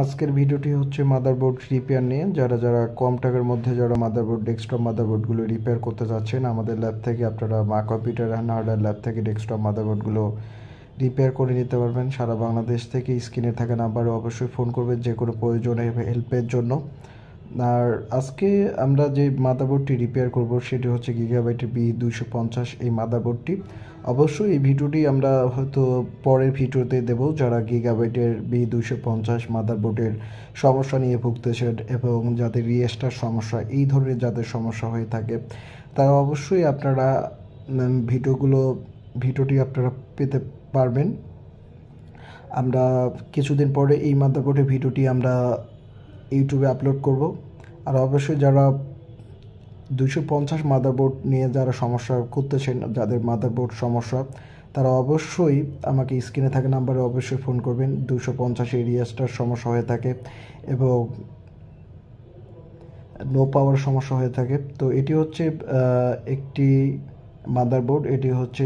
আজকের ভিডিওটি হচ্ছে মাদারবোর্ড রিপেয়ার নিয়ে। যারা কম টাকার মধ্যে যারা মাদারবোর্ড ডেস্কটপ মাদারবোর্ডগুলো রিপেয়ার করতে চাচ্ছেন, আমাদের ল্যাব থেকে আপনারা মা কম্পিউটার অ্যান্ড হার্ডওয়্যার ল্যাব থেকে ডেস্কটপ মাদারবোর্ডগুলো রিপেয়ার করে নিতে পারবেন। সারা বাংলাদেশ থেকে স্ক্রিনে থাকা নাম্বারে অবশ্যই ফোন করবেন যে কোনো প্রয়োজনে হেল্পের জন্য। আর আজকে আমরা যে মাদারবোর্ডটি রিপেয়ার করব সেটি হচ্ছে গিগাবাইটের B250 এই মাদারবোর্ডটি। অবশ্যই এই ভিডিওটি আমরা হয়তো পরের ভিডিওতে দেব। যারা গিগাবাইটের B250 মাদারবোর্ডের সমস্যা নিয়ে ভুগতেছেন এবং যাদের রিস্টার্ট সমস্যা, এই ধরনের যাদের সমস্যা হয়ে থাকে, তারা অবশ্যই আপনারা ভিডিওটি আপনারা পেতে পারবেন। আমরা কিছুদিন পরে এই মাদারবোর্ডের ভিডিওটি আমরা ইউটিউবে আপলোড করব। আর অবশ্যই যারা 250 মাদারবোর্ড নিয়ে যারা সমস্যা করতেছেন, যাদের মাদারবোর্ড সমস্যা, তারা অবশ্যই আমাকে স্ক্রিনে থাকা নাম্বারে অবশ্যই ফোন করবেন। 250 এরিয়াসটার সমস্যা হয়ে থাকে এবং নো পাওয়ার সমস্যা হয়ে থাকে। তো এটি হচ্ছে একটি মাদারবোর্ড, এটি হচ্ছে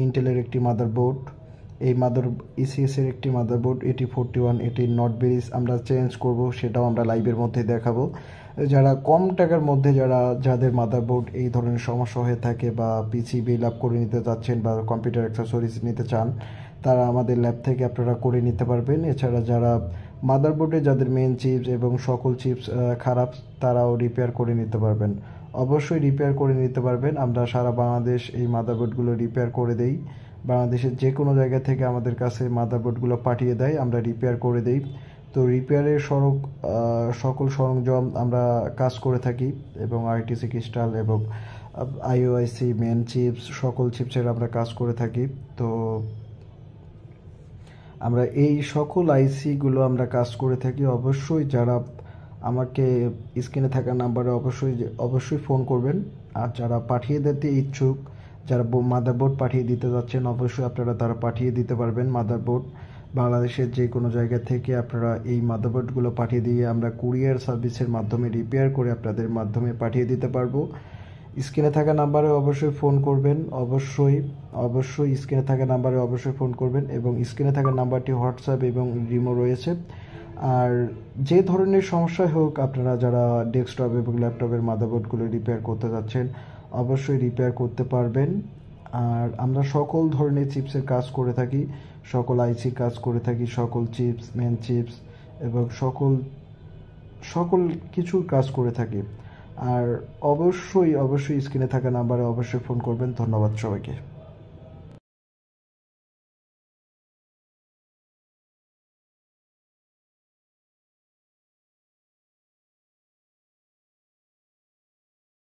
ইন্টেলের একটি মাদারবোর্ড। এই ECS এর একটি মাদারবোর্ড, এটি 41, এটি নট ব্রিজ আমরা চেঞ্জ করব, সেটাও আমরা লাইভের মধ্যে দেখাবো। যারা কম টাকার মধ্যে যাদের মাদারবোর্ড এই ধরনের সমস্যা হয়ে থাকে বা পিসি বিল আপ করে নিতে চাচ্ছেন বা কম্পিউটার অ্যাক্সেসরিজ নিতে চান, তারা আমাদের ল্যাব থেকে আপনারা করে নিতে পারবেন। এছাড়া যারা মাদারবোর্ডে যাদের মেন চিপস এবং সকল চিপস খারাপ, তারাও রিপেয়ার করে নিতে পারবেন। অবশ্যই রিপেয়ার করে নিতে পারবেন। আমরা সারা বাংলাদেশ এই মাদারবোর্ডগুলো রিপেয়ার করে দেই। বাংলাদেশের যে কোনো জায়গা থেকে আমাদের কাছে মাদারবোর্ডগুলো পাঠিয়ে দেয়, আমরা রিপেয়ার করে দেই। তো রিপেয়ারের সকল সরঞ্জাম আমরা কাজ করে থাকি এবং আরটিসি ক্রিস্টাল এবং আইওআইসি মেন চিপস, সকল চিপসের আমরা কাজ করে থাকি। তো আমরা এই সকল আইসিগুলো আমরা কাজ করে থাকি। অবশ্যই যারা আমাকে স্ক্রিনে থাকা নাম্বারে অবশ্যই ফোন করবেন। আর যারা পাঠিয়ে দিতে ইচ্ছুক, যারা মাদারবোর্ড পাঠিয়ে দিতে যাচ্ছেন, অবশ্যই আপনারা তারা পাঠিয়ে দিতে পারবেন মাদারবোর্ড। বাংলাদেশের যে কোনো জায়গা থেকে আপনারা এই মাদারবোর্ডগুলো পাঠিয়ে দিয়ে আমরা কুরিয়ার সার্ভিসের মাধ্যমে রিপেয়ার করে আপনাদের মাধ্যমে পাঠিয়ে দিতে পারবো। স্ক্রিনে থাকা নাম্বারে অবশ্যই ফোন করবেন। অবশ্যই স্ক্রিনে থাকা নাম্বারে অবশ্যই ফোন করবেন এবং স্ক্রিনে থাকা নাম্বারটি হোয়াটসঅ্যাপ এবং রিমো রয়েছে। আর যে ধরনের সমস্যাই হোক, আপনারা যারা ডেস্কটপ এবং ল্যাপটপের মাদারবোর্ডগুলো রিপেয়ার করতে যাচ্ছেন, অবশ্যই রিপেয়ার করতে পারবেন। আর আমরা সকল ধরনের চিপসের কাজ করে থাকি, সকল আইসির কাজ করে থাকি, সকল চিপস, মেন চিপস এবং সকল কিছুর কাজ করে থাকি। আর অবশ্যই স্ক্রিনে থাকা নাম্বারে অবশ্যই ফোন করবেন। ধন্যবাদ সবাইকে।